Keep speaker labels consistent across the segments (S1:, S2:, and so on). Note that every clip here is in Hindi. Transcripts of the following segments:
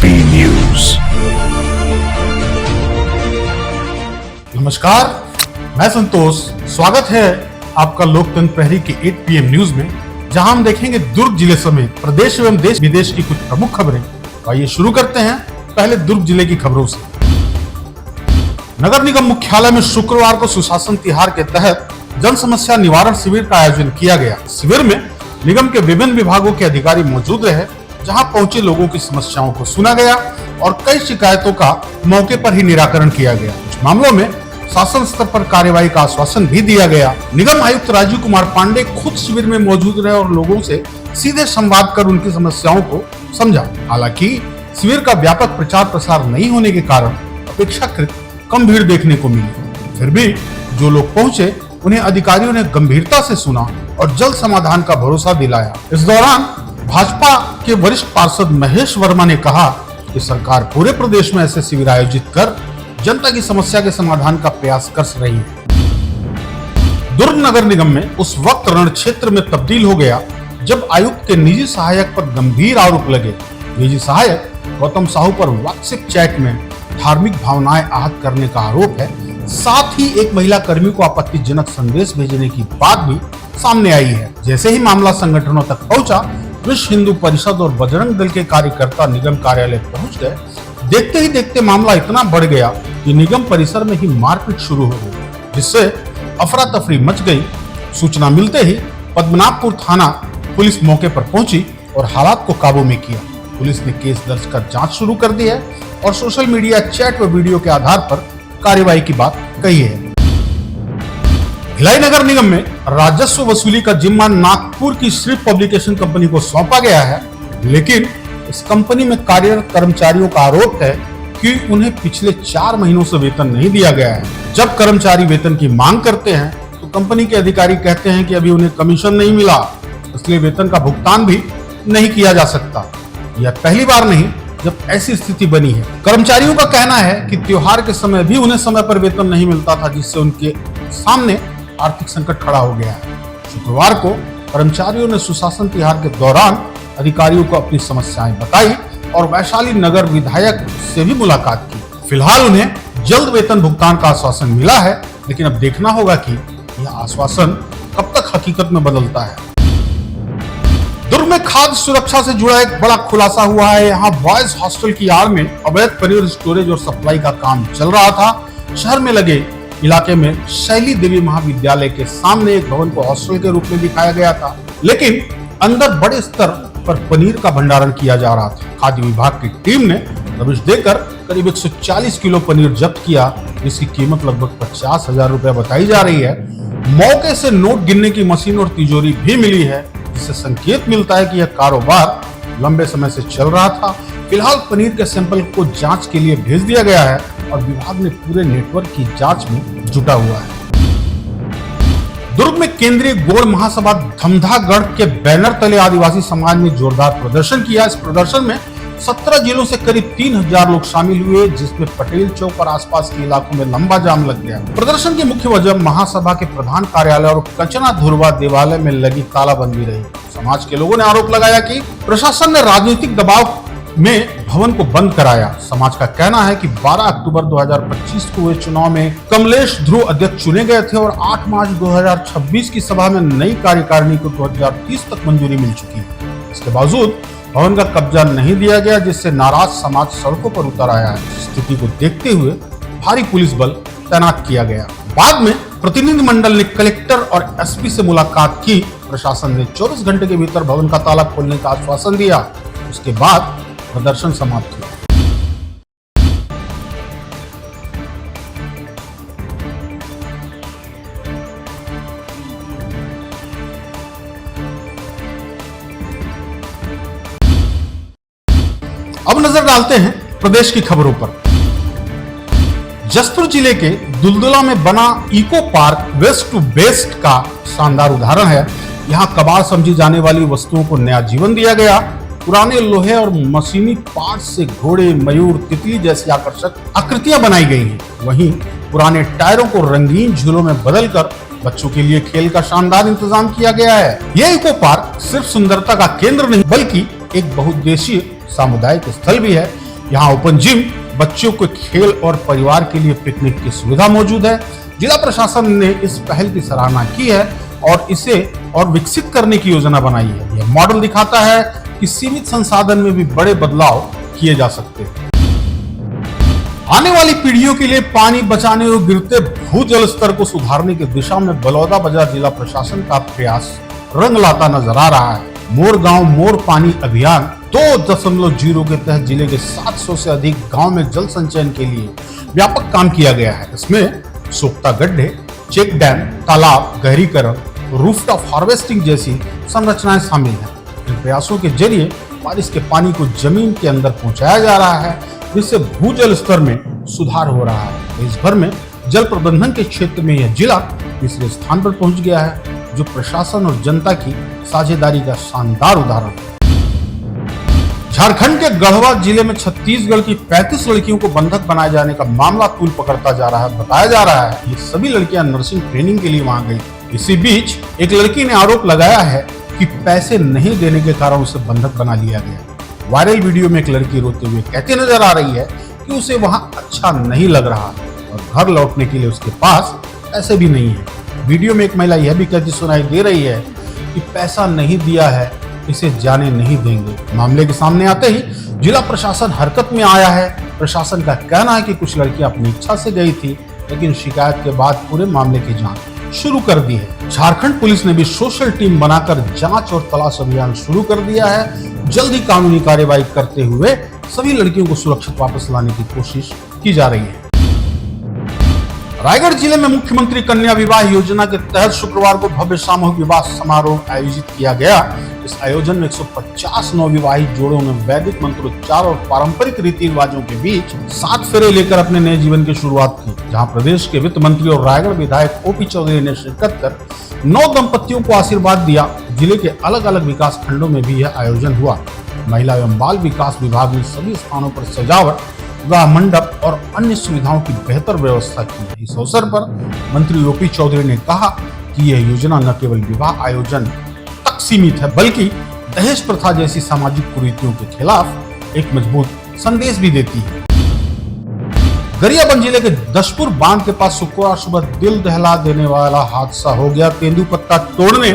S1: 8P news.
S2: नमस्कार, मैं संतोष। स्वागत है आपका लोकतंत्र प्रहरी के 8PM न्यूज में, जहां हम देखेंगे दुर्ग जिले समेत प्रदेश एवं देश विदेश की कुछ प्रमुख खबरें। तो आइए शुरू करते हैं पहले दुर्ग जिले की खबरों से। नगर निगम मुख्यालय में शुक्रवार को सुशासन तिहार के तहत जन समस्या निवारण शिविर का आयोजन किया गया। शिविर में निगम के विभिन्न विभागों के अधिकारी मौजूद रहे, जहां पहुंचे लोगों की समस्याओं को सुना गया और कई शिकायतों का मौके पर ही निराकरण किया गया। कुछ मामलों में शासन स्तर पर कार्रवाई का आश्वासन भी दिया गया। निगम आयुक्त राजीव कुमार पांडे खुद शिविर में मौजूद रहे और लोगों से सीधे संवाद कर उनकी समस्याओं को समझा। हालांकि शिविर का व्यापक प्रचार प्रसार नहीं होने के कारण अपेक्षाकृत कम भीड़ देखने को मिली। फिर भी जो लोग पहुंचे उन्हें अधिकारियों ने गंभीरता से सुना और जल्द समाधान का भरोसा दिलाया। इस दौरान भाजपा के वरिष्ठ पार्षद महेश वर्मा ने कहा कि सरकार पूरे प्रदेश में ऐसे शिविर आयोजित कर जनता की समस्या के समाधान का प्रयास कर रही है। दुर्ग नगर निगम में उस वक्त रण क्षेत्र में तब्दील हो गया जब आयुक्त के निजी सहायक पर गंभीर आरोप लगे। निजी सहायक गौतम साहू पर व्हाट्सएप चैट में धार्मिक भावनाएं आहत करने का आरोप है। साथ ही एक महिला कर्मी को आपत्तिजनक संदेश भेजने की बात भी सामने आई है। जैसे ही मामला संगठनों तक पहुंचा, विश्व हिंदू परिषद और बजरंग दल के कार्यकर्ता निगम कार्यालय पहुंच गए। देखते ही देखते मामला इतना बढ़ गया कि निगम परिसर में ही मारपीट शुरू हो गई, जिससे अफरा तफरी मच गई। सूचना मिलते ही पद्मनाभपुर थाना पुलिस मौके पर पहुंची और हालात को काबू में किया। पुलिस ने केस दर्ज कर जांच शुरू कर दी है और सोशल मीडिया चैट व वीडियो के आधार पर कार्रवाई की बात कही है। भिलाई नगर निगम में राजस्व वसूली का जिम्मा नागपुर की श्रीफ पब्लिकेशन कंपनी को सौंपा गया है, लेकिन इस कंपनी में कार्यरत कर्मचारियों का आरोप है कि उन्हें पिछले 4 महीनों से वेतन नहीं दिया गया है। जब कर्मचारी वेतन की मांग करते हैं तो कंपनी के अधिकारी कहते हैं कि अभी उन्हें कमीशन नहीं मिला, इसलिए वेतन का भुगतान भी नहीं किया जा सकता। यह पहली बार नहीं जब ऐसी स्थिति बनी है। कर्मचारियों का कहना है कि त्योहार के समय भी उन्हें समय पर वेतन नहीं मिलता था, जिससे उनके सामने आर्थिक संकट खड़ा हो गया है। शुक्रवार को कर्मचारियों ने सुशासन तिहार के दौरान अधिकारियों को अपनी समस्याएं बताई और वैशाली नगर विधायक से भी मुलाकात की। फिलहाल उन्हें जल्द वेतन भुगतान का आश्वासन मिला है, लेकिन अब देखना होगा कि यह आश्वासन कब तक हकीकत में बदलता है। दुर्ग में खाद्य सुरक्षा से जुड़ा एक बड़ा खुलासा हुआ है। यहाँ बॉयज हॉस्टल की आड़ में अवैध पनीर स्टोरेज और सप्लाई का काम चल रहा था। शहर में लगे इलाके में शैली देवी महाविद्यालय के सामने एक भवन को हॉस्टल के रूप में दिखाया गया था, लेकिन अंदर बड़े स्तर पर पनीर का भंडारण किया जा रहा था। खाद्य विभाग की टीम ने दबिश देकर करीब 140 किलो पनीर जब्त किया, जिसकी कीमत लगभग 50,000 रुपए बताई जा रही है। मौके से नोट गिनने की मशीन और तिजोरी भी मिली है, जिससे संकेत मिलता है कि यह कारोबार लंबे समय से चल रहा था। फिलहाल पनीर के सैंपल को जांच के लिए भेज दिया गया है और विभाग ने पूरे नेटवर्क की जांच में जुटा हुआ है। दुर्ग में केंद्रीय गौड़ महासभा धमधागढ़ के बैनर तले आदिवासी समाज ने जोरदार प्रदर्शन किया। इस प्रदर्शन में 17 जिलों से करीब 3000 लोग शामिल हुए, जिसमें पटेल चौक और आसपास के इलाकों में लंबा जाम लग गया। प्रदर्शन की मुख्य वजह महासभा के प्रधान कार्यालय और कचना धुरवा देवालय में लगी तालाबंदी रही। समाज के लोगों ने आरोप लगाया कि प्रशासन ने राजनीतिक दबाव में भवन को बंद कराया। समाज का कहना है कि 12 अक्टूबर 2025 को हुए चुनाव में कमलेश ध्रुव अध्यक्ष चुने गए थे और 8 मार्च 2026 की सभा में नई कार्यकारिणी को 2030 तक मंजूरी मिल चुकी है। इसके बावजूद भवन का कब्जा नहीं दिया गया, जिससे नाराज समाज सड़कों पर उतर आया है। स्थिति को देखते हुए भारी पुलिस बल तैनात किया गया। बाद में प्रतिनिधिमंडल ने कलेक्टर और एसपी से मुलाकात की। प्रशासन ने 24 घंटे के भीतर भवन का ताला खोलने का आश्वासन दिया। उसके बाद प्रदर्शन समाप्त हुआ। अब नजर डालते हैं प्रदेश की खबरों पर। जसपुर जिले के दुलदुला में बना eco park waste to best का शानदार उदाहरण है। यहाँ कबाड़ समझी जाने वाली वस्तुओं को नया जीवन दिया गया। पुराने लोहे और मशीनी पार्ट से घोड़े, मयूर, तितली जैसी आकर्षक आकृतियां बनाई गई हैं। वहीं पुराने टायरों को रंगीन झूलों में बदलकर बच्चों के लिए खेल का शानदार इंतजाम किया गया है। यह इको पार्क सिर्फ सुंदरता का केंद्र नहीं बल्कि एक बहुउद्देशीय सामुदायिक स्थल भी है। यहाँ ओपन जिम, बच्चों के खेल और परिवार के लिए पिकनिक की सुविधा मौजूद है। जिला प्रशासन ने इस पहल की सराहना की है और इसे और विकसित करने की योजना बनाई है। यह मॉडल दिखाता है कि सीमित संसाधन में भी बड़े बदलाव किए जा सकते हैं। आने वाली पीढ़ियों के लिए पानी बचाने और गिरते भूजल स्तर को सुधारने की दिशा में बलौदाबाजार जिला प्रशासन का प्रयास रंग लाता नजर आ रहा है। मोर गांव मोर पानी अभियान 2.0 के तहत जिले के 700 से अधिक गांव में जल संचयन के लिए व्यापक काम किया गया है। इसमें सोख्ता गड्ढे, चेक डैम, तालाब गहरीकरण, रूफटॉप हार्वेस्टिंग जैसी संरचनाएं शामिल हैं। इन प्रयासों के जरिए बारिश के पानी को जमीन के अंदर पहुंचाया जा रहा है, जिससे भूजल स्तर में सुधार हो रहा है। देश भर में जल प्रबंधन के क्षेत्र में यह जिला तीसरे स्थान पर पहुंच गया है, जो प्रशासन और जनता की साझेदारी का शानदार उदाहरण है। झारखंड के गढ़वा जिले में छत्तीसगढ़ की 35 लड़कियों को बंधक बनाए जाने का मामला तूल पकड़ता जा रहा है। बताया जा रहा है ये सभी लड़कियां नर्सिंग ट्रेनिंग के लिए वहां गई। इसी बीच एक लड़की ने आरोप लगाया है कि पैसे नहीं देने के कारण उसे बंधक बना लिया गया। वायरल वीडियो में एक लड़की रोते हुए कहती नजर आ रही है कि उसे वहां अच्छा नहीं लग रहा और घर लौटने के लिए उसके पास पैसे भी नहीं है। वीडियो में एक महिला यह भी कहती सुनाई दे रही है कि पैसा नहीं दिया है, इसे जाने नहीं देंगे। मामले के सामने आते ही जिला प्रशासन हरकत में आया है। प्रशासन का कहना है कि कुछ लड़कियां अपनी इच्छा से गई थी, लेकिन शिकायत के बाद पूरे मामले की जांच शुरू कर दी है। झारखंड पुलिस ने भी सोशल टीम बनाकर जांच और तलाश अभियान शुरू कर दिया है। जल्द ही कानूनी कार्यवाही करते हुए सभी लड़कियों को सुरक्षित वापस लाने की कोशिश की जा रही है। रायगढ़ जिले में मुख्यमंत्री कन्या विवाह योजना के तहत शुक्रवार को भव्य सामूहिक विवाह समारोह आयोजित किया गया। इस आयोजन में 150 नवविवाहित जोड़ों ने वैदिक मंत्रोच्चार और पारंपरिक रीति रिवाजों के बीच 7 फेरे लेकर अपने नए जीवन की शुरुआत की। जहां प्रदेश के वित्त मंत्री और रायगढ़ विधायक ओपी चौधरी ने शिरकत कर 9 दंपतियों को आशीर्वाद दिया। जिले के अलग अलग विकास खंडों में भी यह आयोजन हुआ। महिला एवं बाल विकास विभाग ने सभी स्थानों पर सजावट, विवाह मंडप और अन्य सुविधाओं की बेहतर व्यवस्था की। इस अवसर पर मंत्री ओपी चौधरी ने कहा कि यह योजना न केवल विवाह आयोजन तक सीमित है, बल्कि दहेज प्रथा जैसी सामाजिक कुरीतियों के खिलाफ एक मजबूत संदेश भी देती है। गरियाबंद जिले के दशपुर बांध के पास शुक्रवार सुबह दिल दहला देने वाला हादसा हो गया। तेंदुपत्ता तोड़ने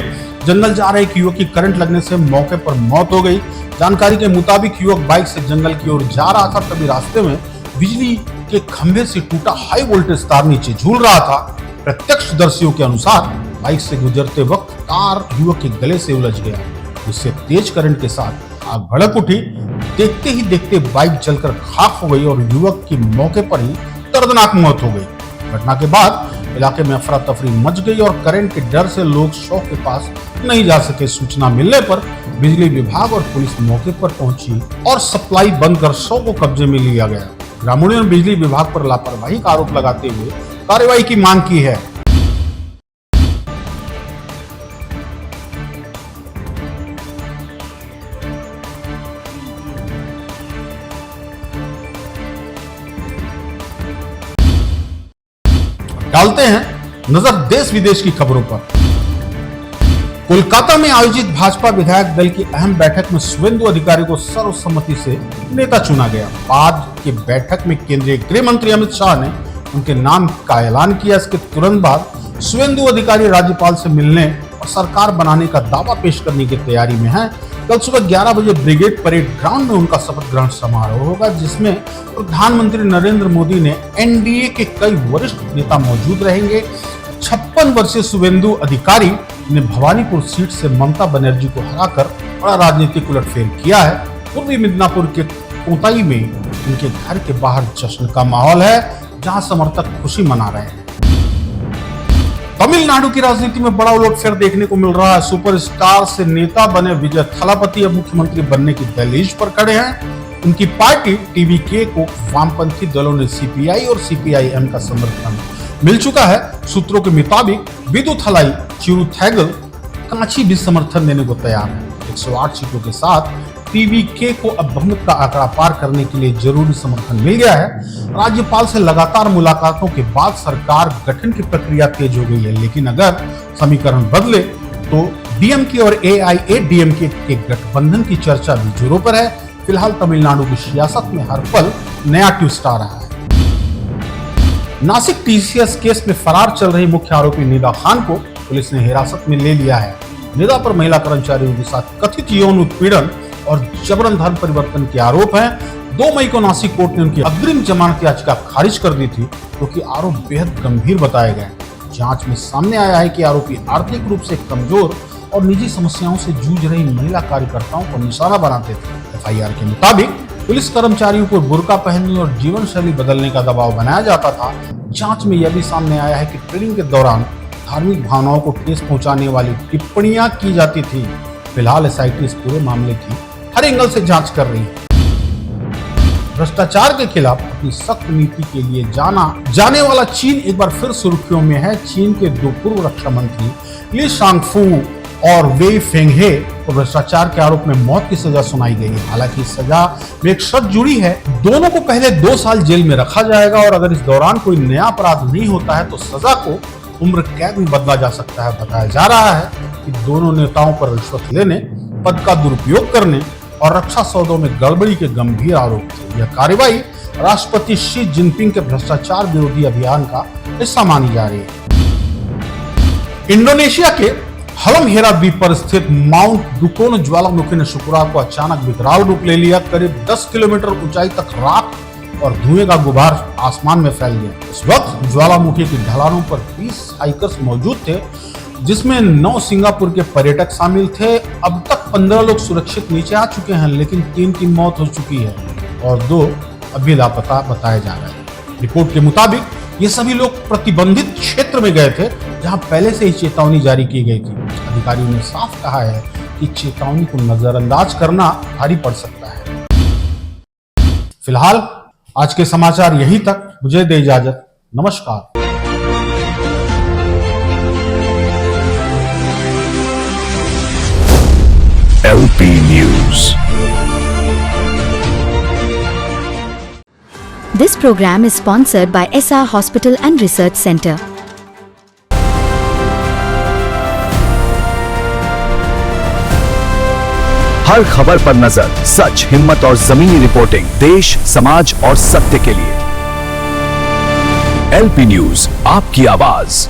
S2: जंगल जा रहे एक युवक की करंट लगने से मौके पर मौत हो गई। जानकारी के मुताबिक युवक बाइक से जंगल की ओर जा रहा था, तभी रास्ते में बिजली के खंभे से टूटा हाई वोल्टेज तार नीचे झूल रहा था। प्रत्यक्षदर्शियों के अनुसार बाइक से गुजरते वक्त तार युवक के गले से उलझ गया, जिससे तेज करंट के साथ आग भड़क उठी। देखते ही देखते बाइक जलकर खाक हो गई और युवक की मौके पर ही दर्दनाक मौत हो गई। घटना के बाद इलाके में अफरा तफरी मच गई और करंट के डर से लोग शव के पास नहीं जा सके। सूचना मिलने पर बिजली विभाग और पुलिस मौके पर पहुंची और सप्लाई बंद कर शव को कब्जे में लिया गया। ग्रामीणों ने बिजली विभाग पर लापरवाही का आरोप लगाते हुए कार्रवाई की मांग की है। डालते हैं नजर देश विदेश की खबरों पर। कोलकाता में आयोजित भाजपा विधायक दल की अहम बैठक में शुवेंदु अधिकारी को सर्वसम्मति से नेता चुना गया। बाद की बैठक में केंद्रीय गृह मंत्री अमित शाह ने उनके नाम का ऐलान किया। इसके तुरंत बाद शुवेंदु अधिकारी राज्यपाल से मिलने और सरकार बनाने का दावा पेश करने की तैयारी में है। कल सुबह 11 बजे ब्रिगेड परेड ग्राउंड में उनका शपथ ग्रहण समारोह होगा, जिसमें प्रधानमंत्री नरेंद्र मोदी ने एनडीए के कई वरिष्ठ नेता मौजूद रहेंगे। 56 वर्षीय शुवेंदु अधिकारी ने भवानीपुर सीट से ममता बनर्जी को हराकर बड़ा राजनीतिक उलटफेर किया है। पूर्वी मिदनापुर के कोताई में उनके घर के बाहर जश्न का माहौल है, जहां समर्थक खुशी मना रहे हैं। तमिलनाडु की राजनीति में बड़ा उलटफेर देखने को मिल रहा है। सुपरस्टार से नेता बने विजय थालापति अब मुख्यमंत्री बनने की दहलीज पर खड़े हैं। उनकी पार्टी टीवीके को वामपंथी दलों ने सीपीआई और सीपीआईएम का समर्थन मिल चुका है। सूत्रों के मुताबिक विदु थलाई चिरुथैगल कांची भी समर्थन देने को तैयार है। 108 सीटों के साथ टीवीके को अब बहुमत का आंकड़ा पार करने के लिए जरूरी समर्थन मिल गया है। राज्यपाल से लगातार मुलाकातों के बाद सरकार गठन की प्रक्रिया तेज हो गई है, लेकिन अगर समीकरण बदले तो डीएमके और एआईएडीएमके के गठबंधन की चर्चा भी जोरों पर है। फिलहाल तमिलनाडु की सियासत में हर पल नया ट्विस्ट आ रहा है। नासिक टीसीएस केस में फरार चल रही मुख्य आरोपी निदा खान को पुलिस ने हिरासत में ले लिया है। निदा पर महिला कर्मचारियों के साथ कथित यौन उत्पीड़न और जबरन धर्म परिवर्तन के आरोप हैं। 2 मई को नासिक कोर्ट ने उनकी अग्रिम जमानत याचिका खारिज कर दी थी, क्योंकि आरोप बेहद गंभीर बताए गए। जांच में सामने आया है कि आरोपी आर्थिक रूप से कमजोर और निजी समस्याओं से जूझ रही महिला कार्यकर्ताओं को निशाना बनाते थे। एफआईआर के मुताबिक पुलिस कर्मचारियों को बुर्का पहनने और जीवन शैली बदलने का दबाव बनाया जाता था। जांच में यह भी सामने आया है कि ट्रेनिंग के दौरान धार्मिक भावनाओं को ठेस पहुंचाने वाली टिप्पणियां की जाती थी। फिलहाल एसआईटी इस पूरे मामले की हर एंगल से जांच कर रही है। भ्रष्टाचार के खिलाफ अपनी सख्त नीति के लिए जाने वाला चीन एक बार फिर सुर्खियों में है। चीन के 2 पूर्व रक्षा मंत्री ली शांगफू और वेई फेंगहे को भ्रष्टाचार के आरोप में मौत की सजा सुनाई गई है। हालांकि इस सजा में एक शर्त जुड़ी है, दोनों को पहले 2 साल जेल में रखा जाएगा और अगर इस दौरान कोई नया अपराध नहीं होता है तो सजा को उम्र कैद में बदला जा सकता है। बताया जा रहा है कि दोनों नेताओं पर रिश्वत लेने, पद का दुरुपयोग करने और रक्षा सौदों में गड़बड़ी के गंभीर आरोप थे। यह कार्रवाई राष्ट्रपति शी जिनपिंग के भ्रष्टाचार विरोधी अभियान का हिस्सा मानी जा रही है। इंडोनेशिया के हलमहेरा द्वीप पर स्थित माउंट दुकोन ज्वालामुखी ने शुक्रवार को अचानक विकराल रूप ले लिया। करीब 10 किलोमीटर ऊंचाई तक राख और धुएं का गुबार आसमान में फैल गया। इस वक्त ज्वालामुखी की ढलानों पर 20 हाइकर्स मौजूद थे, जिसमें 9 सिंगापुर के पर्यटक शामिल थे। अब तक 15 लोग सुरक्षित नीचे आ चुके हैं, लेकिन 3 की मौत हो चुकी है और 2 अभी लापता बताए जा रहे हैं। रिपोर्ट के मुताबिक ये सभी लोग प्रतिबंधित क्षेत्र में गए थे, जहां पहले से ही चेतावनी जारी की गई थी। अधिकारियों ने साफ कहा है कि चेतावनी को नजरअंदाज करना भारी पड़ सकता है। फिलहाल आज के समाचार यहीं तक। मुझे दे इजाजत। नमस्कार।
S1: LP News.
S3: This program is sponsored by SR Hospital and Research Center.
S1: हर खबर पर नजर, सच, हिम्मत और जमीनी रिपोर्टिंग, देश, समाज और सत्य के लिए। LP न्यूज, आपकी आवाज।